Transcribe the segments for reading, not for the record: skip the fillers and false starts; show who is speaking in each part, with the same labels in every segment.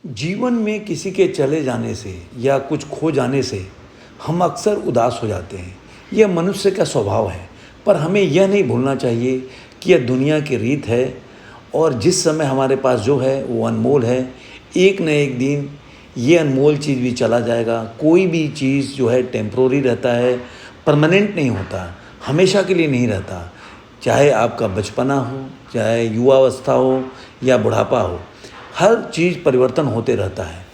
Speaker 1: जीवन में किसी के चले जाने से या कुछ खो जाने से हम अक्सर उदास हो जाते हैं। यह मनुष्य का स्वभाव है, पर हमें यह नहीं भूलना चाहिए कि यह दुनिया की रीत है और जिस समय हमारे पास जो है वो अनमोल है। एक न एक दिन ये अनमोल चीज़ भी चला जाएगा। कोई भी चीज़ जो है टेम्प्रोरी रहता है, परमानेंट नहीं होता, हमेशा के लिए नहीं रहता। चाहे आपका बचपना हो, चाहे युवावस्था हो या बुढ़ापा हो, हर चीज़ परिवर्तन होते रहता है।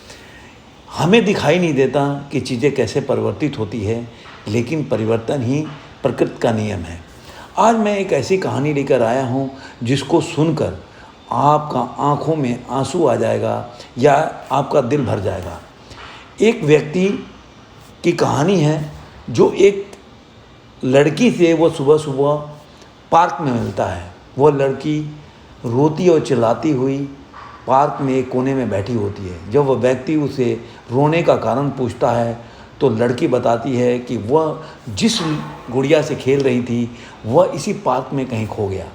Speaker 1: हमें दिखाई नहीं देता कि चीज़ें कैसे परिवर्तित होती है, लेकिन परिवर्तन ही प्रकृति का नियम है। आज मैं एक ऐसी कहानी लेकर आया हूँ जिसको सुनकर आपका आँखों में आंसू आ जाएगा या आपका दिल भर जाएगा। एक व्यक्ति की कहानी है जो एक लड़की से वो सुबह सुबह पार्क में मिलता है। वो लड़की रोती और चिल्लाती हुई पार्क में एक कोने में बैठी होती है। जब वह व्यक्ति उसे रोने का कारण पूछता है तो लड़की बताती है कि वह जिस गुड़िया से खेल रही थी वह इसी पार्क में कहीं खो गया।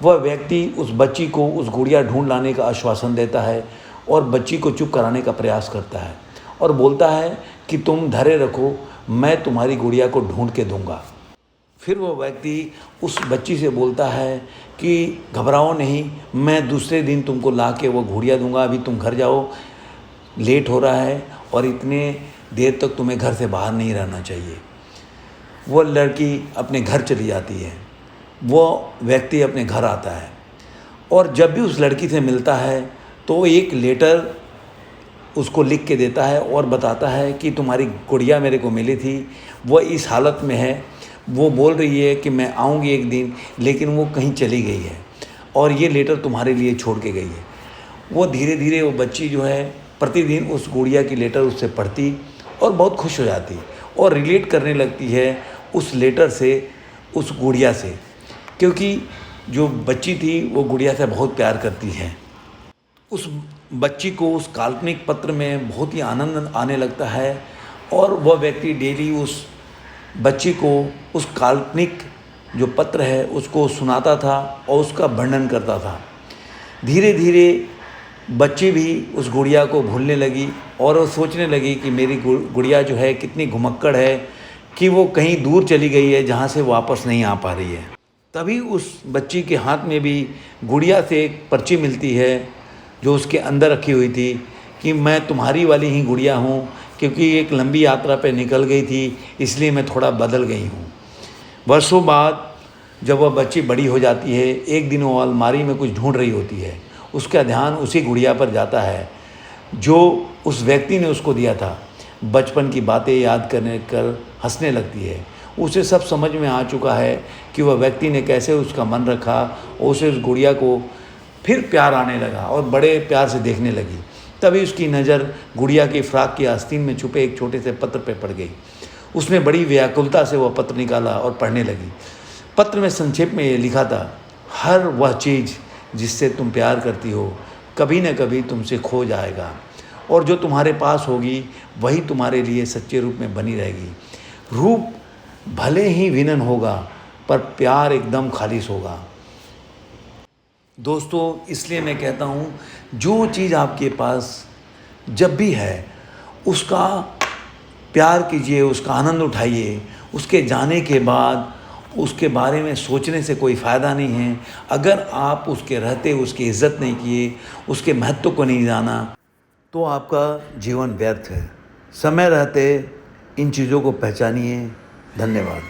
Speaker 1: वह व्यक्ति उस बच्ची को उस गुड़िया ढूंढ लाने का आश्वासन देता है और बच्ची को चुप कराने का प्रयास करता है और बोलता है कि तुम धैर्य रखो, मैं तुम्हारी गुड़िया को ढूंढ के दूंगा। फिर वह व्यक्ति उस बच्ची से बोलता है कि घबराओ नहीं, मैं दूसरे दिन तुमको ला के वो गुड़िया दूंगा, अभी तुम घर जाओ, लेट हो रहा है और इतने देर तक तुम्हें घर से बाहर नहीं रहना चाहिए। वो लड़की अपने घर चली जाती है। वो व्यक्ति अपने घर आता है और जब भी उस लड़की से मिलता है तो एक लेटर उसको लिख के देता है और बताता है कि तुम्हारी गुड़िया मेरे को मिली थी, वो इस हालत में है, वो बोल रही है कि मैं आऊँगी एक दिन, लेकिन वो कहीं चली गई है और ये लेटर तुम्हारे लिए छोड़ के गई है। वो धीरे धीरे वो बच्ची जो है प्रतिदिन उस गुड़िया की लेटर उससे पढ़ती और बहुत खुश हो जाती और रिलेट करने लगती है उस लेटर से, उस गुड़िया से, क्योंकि जो बच्ची थी वो गुड़िया से बहुत प्यार करती है। उस बच्ची को उस काल्पनिक पत्र में बहुत ही आनंद आने लगता है और वह व्यक्ति डेली उस बच्ची को उस काल्पनिक जो पत्र है उसको सुनाता था और उसका वर्णन करता था। धीरे धीरे बच्ची भी उस गुड़िया को भूलने लगी और वो सोचने लगी कि मेरी गुड़िया जो है कितनी घुमक्कड़ है कि वो कहीं दूर चली गई है जहाँ से वापस नहीं आ पा रही है। तभी उस बच्ची के हाथ में भी गुड़िया से एक पर्ची मिलती है जो उसके अंदर रखी हुई थी कि मैं तुम्हारी वाली ही गुड़िया हूँ, क्योंकि एक लंबी यात्रा पे निकल गई थी इसलिए मैं थोड़ा बदल गई हूँ। वर्षों बाद जब वह बच्ची बड़ी हो जाती है, एक दिन वो अलमारी में कुछ ढूंढ रही होती है। उसका ध्यान उसी गुड़िया पर जाता है जो उस व्यक्ति ने उसको दिया था। बचपन की बातें याद करने कर हंसने लगती है। उसे सब समझ में आ चुका है कि वह व्यक्ति ने कैसे उसका मन रखा और उसे उस गुड़िया को फिर प्यार आने लगा और बड़े प्यार से देखने लगी। तभी उसकी नज़र गुड़िया की फ्राक की आस्तीन में छुपे एक छोटे से पत्र पर पड़ गई। उसने बड़ी व्याकुलता से वह पत्र निकाला और पढ़ने लगी। पत्र में संक्षेप में ये लिखा था, हर वह चीज़ जिससे तुम प्यार करती हो कभी न कभी तुमसे खो जाएगा और जो तुम्हारे पास होगी वही तुम्हारे लिए सच्चे रूप में बनी रहेगी। रूप भले ही विनन होगा पर प्यार एकदम खालिश होगा। दोस्तों, इसलिए मैं कहता हूँ जो चीज़ आपके पास जब भी है उसका प्यार कीजिए, उसका आनंद उठाइए। उसके जाने के बाद उसके बारे में सोचने से कोई फ़ायदा नहीं है। अगर आप उसके रहते उसकी इज़्ज़त नहीं किए, उसके महत्व को नहीं जाना, तो आपका जीवन व्यर्थ है। समय रहते इन चीज़ों को पहचानिए। धन्यवाद।